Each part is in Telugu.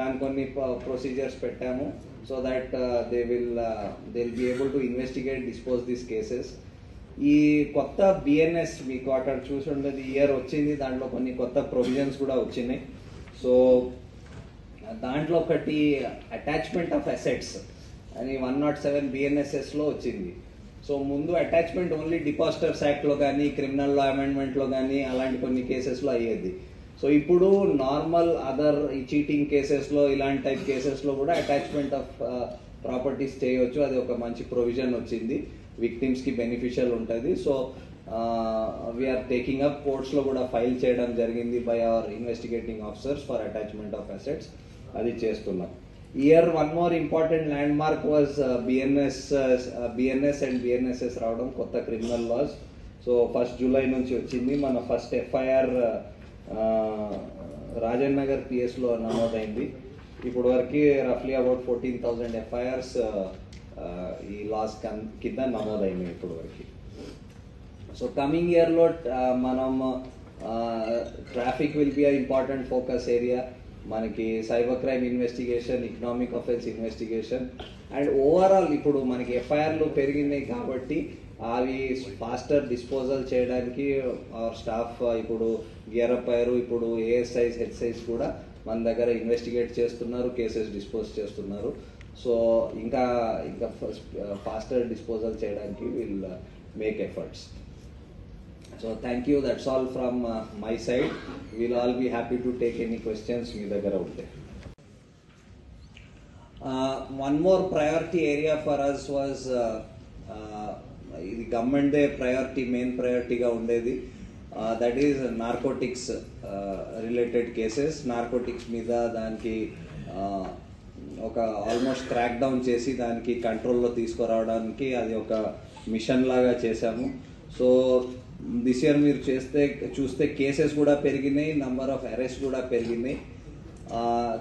దాని కొన్ని ప్రొసీజర్స్ పెట్టాము. So that they'll be able to investigate, dispose these cases. ఈ కొత్త బిఎన్ఎస్ మీకు అక్కడ చూసి ఉండేది ఇయర్ వచ్చింది, దాంట్లో కొన్ని కొత్త ప్రొవిజన్స్ కూడా వచ్చినాయి. సో దాంట్లో ఒకటి అటాచ్మెంట్ ఆఫ్ అసెట్స్ అని 107 బిఎన్ఎస్ఎస్లో వచ్చింది. సో ముందు అటాచ్మెంట్ ఓన్లీ డిపాజిటర్స్ యాక్ట్లో కానీ క్రిమినల్ లా అమెండ్మెంట్లో కానీ అలాంటి కొన్ని కేసెస్లో అయ్యేది. సో ఇప్పుడు నార్మల్ అదర్ చీటింగ్ కేసెస్లో ఇలాంటి టైప్ కేసెస్లో కూడా అటాచ్మెంట్ ఆఫ్ ప్రాపర్టీస్ చేయవచ్చు. అది ఒక మంచి ప్రొవిజన్ వచ్చింది, విక్టిమ్స్కి బెనిఫిషియల్ ఉంటుంది. సో వీఆర్ టేకింగ్ అప్, కోర్ట్స్లో కూడా ఫైల్ చేయడం జరిగింది by our investigating officers for attachment of assets. అది చేస్తున్నాం. Year one more important land mark was BNS and BNSS రావడం, కొత్త క్రిమినల్ లాస్. సో 1 జూలై నుంచి వచ్చింది. మన ఫస్ట్ ఎఫ్ఐఆర్ రాజన్ నగర్ పిఎస్లో నమోదైంది. ఇప్పుడు వరకు రఫ్లీ అబౌట్ 14,000 ఎఫ్ఐఆర్స్ ఈ లాస్ కింద నమోదైనాయి ఇప్పుడు వరకు. సో కమింగ్ ఇయర్లో మనం traffic will be a important focus area. మనకి cyber crime investigation, economic offence investigation and overall ఇప్పుడు మనకి ఎఫ్ఐఆర్లు పెరిగినాయి కాబట్టి అవి ఫాస్టర్ డిస్పోజల్ చేయడానికి అవర్ స్టాఫ్ ఇప్పుడు గేరప్ అయ్యారు. ఇప్పుడు ఏఎస్ఐస్, హెచ్ఐస్ కూడా మన దగ్గర ఇన్వెస్టిగేట్ చేస్తున్నారు, కేసెస్ డిస్పోజ్ చేస్తున్నారు. సో ఇంకా ఫాస్టర్ డిస్పోజల్ చేయడానికి will make efforts. So thank you, that's all from my side. We'll all be happy to take any questions మీ దగ్గర ఉంటే. One more priority area for us was ఇది గవర్నమెంట్ దే ప్రయారిటీ, మెయిన్ ప్రయారిటీగా ఉండేది. That is narcotics related cases. Narcotics మీద దానికి ఒక ఆల్మోస్ట్ క్రాక్ డౌన్ చేసి దానికి కంట్రోల్లో తీసుకురావడానికి అది ఒక మిషన్ లాగా చేశాము. సో దిస్ ఇయర్ మీరు చూస్తే కేసెస్ కూడా పెరిగినాయి, నంబర్ ఆఫ్ అరెస్ట్ కూడా పెరిగినాయి,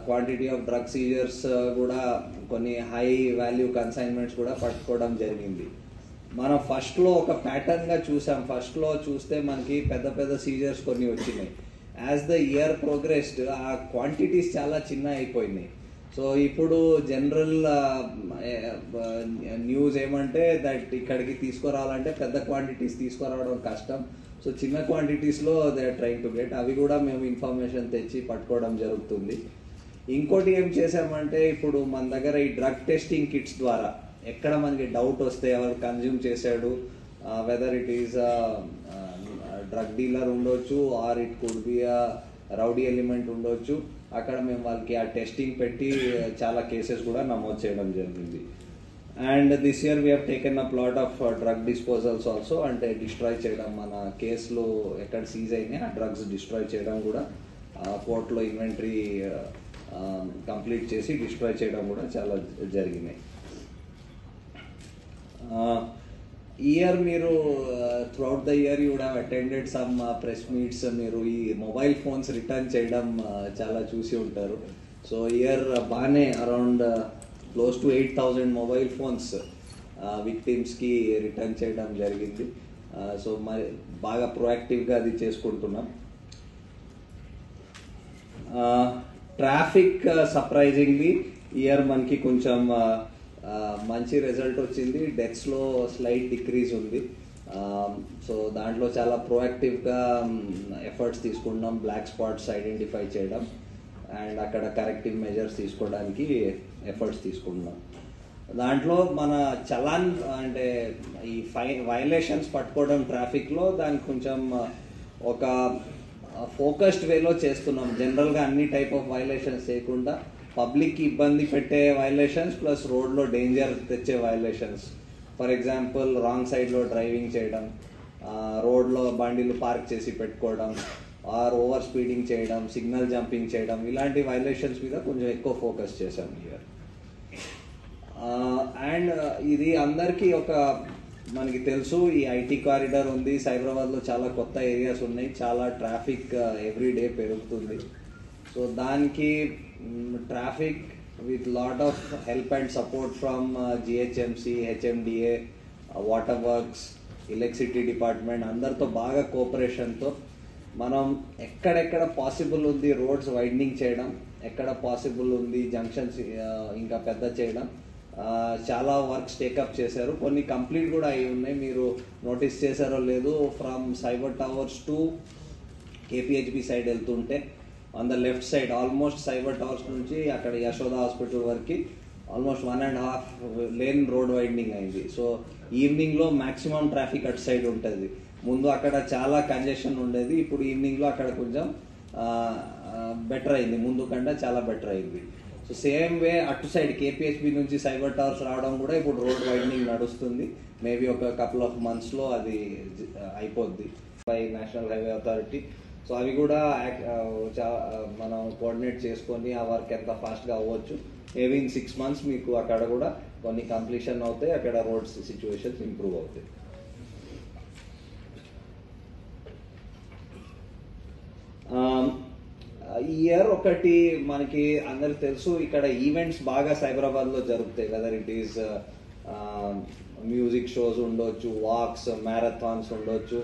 క్వాంటిటీ ఆఫ్ డ్రగ్ సీజర్స్ కూడా కొన్ని హై వాల్యూ కన్సైన్మెంట్స్ కూడా పట్టుకోవడం జరిగింది. మనం ఫస్ట్లో ఒక ప్యాటర్న్గా చూసాం. ఫస్ట్లో చూస్తే మనకి పెద్ద పెద్ద సీజర్స్ కొన్ని వచ్చినాయి. యాజ్ ద ఇయర్ ప్రోగ్రెస్డ్ ఆ క్వాంటిటీస్ చాలా చిన్న అయిపోయినాయి. సో ఇప్పుడు జనరల్ న్యూస్ ఏమంటే దట్ ఇక్కడికి తీసుకురావాలంటే పెద్ద క్వాంటిటీస్ తీసుకురావడం కష్టం. సో చిన్న క్వాంటిటీస్లో they are trying to get, అవి కూడా మేము ఇన్ఫర్మేషన్ తెచ్చి పట్టుకోవడం జరుగుతుంది. ఇంకోటి ఏం చేసామంటే ఇప్పుడు మన దగ్గర ఈ డ్రగ్ టెస్టింగ్ కిట్స్ ద్వారా ఎక్కడ మనకి డౌట్ వస్తే ఎవరు కన్జ్యూమ్ చేశాడు, whether it is drug dealer ఉండొచ్చు or it could be rowdy element ఉండొచ్చు, అక్కడ మేము వాళ్ళకి ఆ టెస్టింగ్ పెట్టి చాలా కేసెస్ కూడా నమోదు చేయడం జరిగింది. And this year we have taken up lot of drug disposals also, అంటే డిస్ట్రాయ్ చేయడం, మన కేసులో ఎక్కడ సీజ్ అయినాయి ఆ డ్రగ్స్ డిస్ట్రాయ్ చేయడం కూడా, కోర్టులో ఇన్వెంటరీ కంప్లీట్ చేసి డిస్ట్రాయ్ చేయడం కూడా చాలా జరిగినాయి. ఇయర్ మీరు throughout the year you would have attended some press meets. మీరు ఈ మొబైల్ ఫోన్స్ రిటర్న్ చేయడం చాలా చూసి ఉంటారు. సో ఇయర్ బాగానే around close to 8,000 mobile phones విక్టిమ్స్కి రిటర్న్ చేయడం జరిగింది. సో మరి బాగా ప్రొయాక్టివ్గా అది చేసుకుంటున్నాం. ట్రాఫిక్ సర్ప్రైజింగ్లీ ఇయర్ మనకి కొంచెం మంచి రిజల్ట్ వచ్చింది. డెత్స్లో స్లైట్ డిక్రీజ్ ఉంది. సో దాంట్లో చాలా ప్రోయాక్టివ్గా ఎఫర్ట్స్ తీసుకుంటున్నాం, బ్లాక్ స్పాట్స్ ఐడెంటిఫై చేయడం అండ్ అక్కడ కరెక్టివ్ మెజర్స్ తీసుకోవడానికి ఎఫర్ట్స్ తీసుకుంటున్నాం. దాంట్లో మన చలాన్ అంటే ఈ వైలేషన్స్ పట్టుకోవడం ట్రాఫిక్లో దానికి కొంచెం ఒక ఫోకస్డ్ వేలో చేస్తున్నాం. జనరల్గా అన్ని టైప్ ఆఫ్ వైలేషన్స్ చేయకుండా పబ్లిక్కి ఇబ్బంది పెట్టే వైలేషన్స్ ప్లస్ రోడ్లో డేంజర్ తెచ్చే వైలేషన్స్. ఫర్ ఎగ్జాంపుల్ రాంగ్ సైడ్లో డ్రైవింగ్ చేయడం, రోడ్లో బండిలు పార్క్ చేసి పెట్టుకోవడం ఆర్ ఓవర్ స్పీడింగ్ చేయడం, సిగ్నల్ జంపింగ్ చేయడం, ఇలాంటి వైలేషన్స్ మీద కొంచెం ఎక్కువ ఫోకస్ చేశాం ఇయర్. అండ్ ఇది అందరికీ ఒక మనకి తెలుసు, ఈ ఐటీ కారిడార్ ఉంది, సైబరాబాద్లో చాలా కొత్త ఏరియాస్ ఉన్నాయి, చాలా ట్రాఫిక్ ఎవ్రీ డే పెరుగుతుంది. సో దానికి traffic with lot of help and support from GHMC, HMDA, Water Works, Electricity Department అందరితో బాగా కోఆపరేషన్తో మనం ఎక్కడెక్కడ పాసిబుల్ ఉంది రోడ్స్ వైడనింగ్ చేయడం ఎక్కడ పాసిబుల్ ఉంది జంక్షన్స్ ఇంకా పెద్ద చేయడం, చాలా వర్క్స్ టేకప్ చేశారు. కొన్ని కంప్లీట్ కూడా అయి ఉన్నాయి, మీరు నోటీస్ చేశారో లేదు. From Cyber Towers to KPHB side వెళ్తుంటే on the left side almost Cyber Towers నుంచి అక్కడ యశోద హాస్పిటల్ వరకు ఆల్మోస్ట్ 1.5 లేన్ రోడ్ వైండింగ్ అయింది. సో ఈవినింగ్లో మ్యాక్సిమం ట్రాఫిక్ అటు సైడ్ ఉంటుంది. ముందు అక్కడ చాలా కంజెషన్ ఉండేది, ఇప్పుడు ఈవినింగ్లో అక్కడ కొంచెం బెటర్ అయింది, ముందు కంటే చాలా బెటర్ అయింది. సో సేమ్ వే అటు సైడ్ కేపీహెచ్బి నుంచి సైబర్ టవర్స్ రావడం కూడా ఇప్పుడు రోడ్ వైండింగ్ నడుస్తుంది. మేబీ ఒక కపుల్ ఆఫ్ మంత్స్లో అది అయిపోద్ది by national highway authority. So అవి కూడా మనం కోఆర్డినేట్ చేసుకొని ఆ వర్క్ ఎంత ఫాస్ట్గా అవ్వచ్చు. మేబీ ఇన్ 6 months మీకు అక్కడ కూడా కొన్ని కంప్లీషన్ అవుతాయి, అక్కడ రోడ్స్ సిచ్యువేషన్స్ ఇంప్రూవ్ అవుతాయి. ఈ ఇయర్ ఒకటి మనకి అందరికి తెలుసు, ఇక్కడ ఈవెంట్స్ బాగా సైబరాబాద్లో జరుగుతాయి. Weather it is music shows ఉండొచ్చు, వాక్స్, మ్యారథాన్స్ ఉండొచ్చు,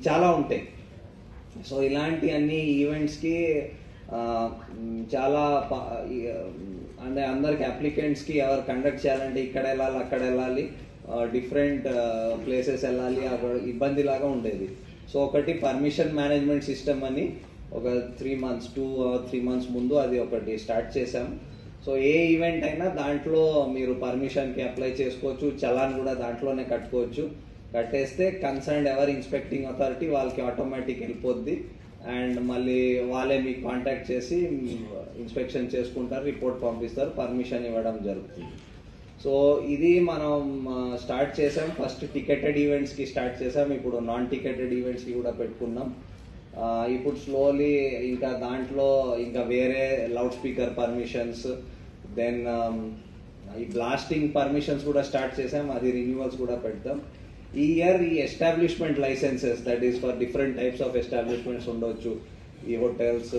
చాలా ఉంటాయి. సో ఇలాంటి అన్ని ఈవెంట్స్కి చాలా అంటే అందరికి అప్లికెంట్స్కి ఎవరు కండక్ట్ చేయాలంటే ఇక్కడ వెళ్ళాలి, అక్కడ వెళ్ళాలి, డిఫరెంట్ ప్లేసెస్ వెళ్ళాలి, అక్కడ ఇబ్బందిలాగా ఉండేది. సో ఒకటి పర్మిషన్ మేనేజ్మెంట్ సిస్టమ్ అని ఒక 2 or 3 months ముందు అది ఒకటి స్టార్ట్ చేశాం. సో ఏ ఈవెంట్ అయినా దాంట్లో మీరు పర్మిషన్కి అప్లై చేసుకోవచ్చు, చలాన్ కూడా దాంట్లోనే కట్టుకోవచ్చు. కట్టేస్తే కన్సర్న్డ్ ఎవర్ ఇన్స్పెక్టింగ్ అథారిటీ వాళ్ళకి ఆటోమేటిక్ వెళ్ళిపోద్ది, అండ్ మళ్ళీ వాళ్ళే మీకు కాంటాక్ట్ చేసి ఇన్స్పెక్షన్ చేసుకుంటారు, రిపోర్ట్ పంపిస్తారు, పర్మిషన్ ఇవ్వడం జరుగుతుంది. సో ఇది మనం స్టార్ట్ చేసాం. ఫస్ట్ టికెటెడ్ ఈవెంట్స్కి స్టార్ట్ చేసాం, ఇప్పుడు నాన్ టికెటెడ్ ఈవెంట్స్కి కూడా పెట్టుకున్నాం. ఇప్పుడు స్లోలీ ఇంకా దాంట్లో ఇంకా వేరే లౌడ్ స్పీకర్ పర్మిషన్స్, దెన్ ఈ బ్లాస్టింగ్ పర్మిషన్స్ కూడా స్టార్ట్ చేసాం, అది రిన్యూవల్స్ కూడా పెడతాం. ఈ ఇయర్ ఈ establishment licences, that is for different types of establishments ఉండొచ్చు, ఈ hotels,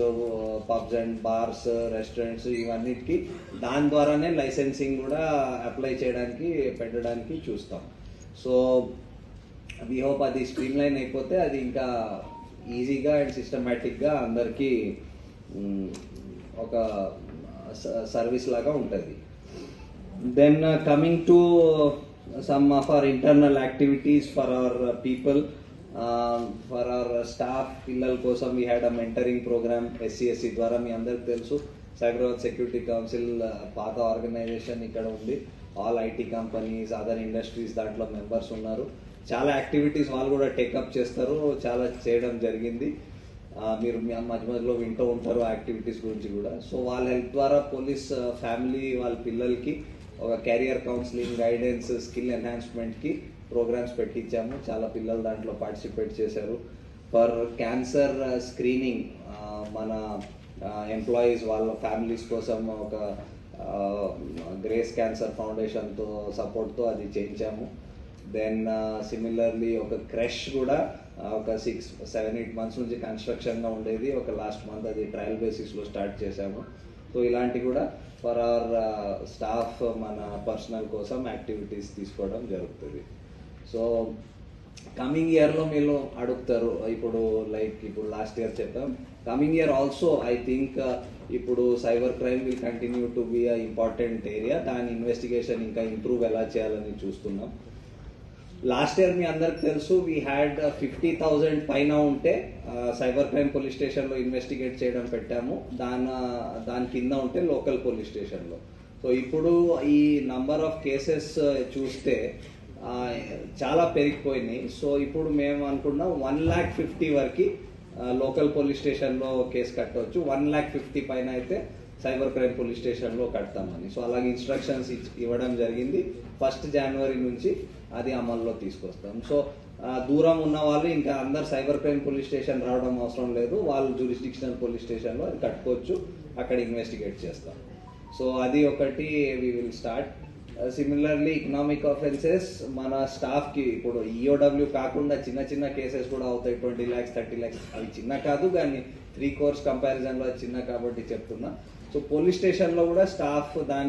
pubs and bars, restaurants, ఇవన్నిటికి దాని ద్వారానే లైసెన్సింగ్ కూడా అప్లై చేయడానికి పెట్టడానికి చూస్తాం. సో వీ హోప్ అది స్ట్రీమ్లైన్ అయిపోతే అది ఇంకా ఈజీగా అండ్ సిస్టమేటిక్గా అందరికీ ఒక సర్వీస్ లాగా ఉంటుంది. Then coming to some of our internal activities for our people, for our staff, పిల్లల కోసం we had a mentoring program SCSC ద్వారా. మీ అందరికి తెలుసు సైబరాబాద్ సెక్యూరిటీ కౌన్సిల్ పాత ఆర్గనైజేషన్ ఇక్కడ ఉంది. All IT companies, other industries దాంట్లో మెంబర్స్ ఉన్నారు. చాలా యాక్టివిటీస్ వాళ్ళు కూడా టేకప్ చేస్తారు, చాలా చేయడం జరిగింది. మీరు మధ్య మధ్యలో వింటూ ఉంటారు యాక్టివిటీస్ గురించి కూడా. సో వాళ్ళ హెల్ప్ ద్వారా పోలీస్ ఫ్యామిలీ వాళ్ళ పిల్లలకి ఒక కెరియర్ కౌన్సిలింగ్, గైడెన్స్, స్కిల్ ఎన్హాన్స్మెంట్కి ప్రోగ్రామ్స్ పెట్టించాము. చాలా పిల్లలు దాంట్లో పార్టిసిపేట్ చేశారు. ఫర్ క్యాన్సర్ స్క్రీనింగ్ మన ఎంప్లాయీస్ వాళ్ళ ఫ్యామిలీస్ కోసం ఒక గ్రేస్ క్యాన్సర్ ఫౌండేషన్తో సపోర్ట్తో అది చేయించాము. దెన్ సిమిలర్లీ ఒక క్రష్ కూడా ఒక 6-7-8 months నుంచి కన్స్ట్రక్షన్గా ఉండేది, ఒక లాస్ట్ మంత్ అది ట్రయల్ బేసిస్లో స్టార్ట్ చేశాము. సో ఇలాంటి కూడా ఫర్ అవర్ స్టాఫ్ మన పర్సనల్ కోసం యాక్టివిటీస్ తీసుకోవడం జరుగుతుంది. సో కమింగ్ ఇయర్లో మీరు అడుగుతారు, ఇప్పుడు ఇప్పుడు లాస్ట్ ఇయర్ చెప్పాం, coming year also I think ఇప్పుడు cyber crime will continue to be a important area. దాని ఇన్వెస్టిగేషన్ ఇంకా ఇంప్రూవ్ ఎలా చేయాలని చూస్తున్నాం. లాస్ట్ ఇయర్ మీ అందరికి తెలుసు వీ హ్యాడ్ 50,000 పైన ఉంటే సైబర్ క్రైమ్ పోలీస్ స్టేషన్లో ఇన్వెస్టిగేట్ చేయడం పెట్టాము, దాని కింద ఉంటే లోకల్ పోలీస్ స్టేషన్లో. సో ఇప్పుడు ఈ నంబర్ ఆఫ్ కేసెస్ చూస్తే చాలా పెరిగిపోయినాయి. సో ఇప్పుడు మేము అనుకున్నాం 150,000 వరకు లోకల్ పోలీస్ స్టేషన్లో కేసు కట్టవచ్చు, 150,000 పైన అయితే సైబర్ క్రైమ్ పోలీస్ స్టేషన్లో కడతామని. సో అలాగే ఇన్స్ట్రక్షన్స్ ఇవ్వడం జరిగింది. 1st January నుంచి అది అమల్లో తీసుకొస్తాం. సో దూరం ఉన్న వాళ్ళు ఇంకా అందరు సైబర్ క్రైమ్ పోలీస్ స్టేషన్ రావడం అవసరం లేదు, వాళ్ళు జ్యూరిస్డిక్షనల్ పోలీస్ స్టేషన్లో అది కట్టుకోవచ్చు, అక్కడ ఇన్వెస్టిగేట్ చేస్తాం. సో అది ఒకటి we will start. Similarly economic offences మన స్టాఫ్కి ఇప్పుడు ఈఓడబ్ల్యూ కాకుండా చిన్న చిన్న కేసెస్ కూడా అవుతాయి, 20 lakhs 30 lakhs. అవి చిన్న కాదు కానీ 3 crores కంపారిజన్లో చిన్న కాబట్టి చెప్తున్నా. సో పోలీస్ స్టేషన్లో కూడా స్టాఫ్ దాని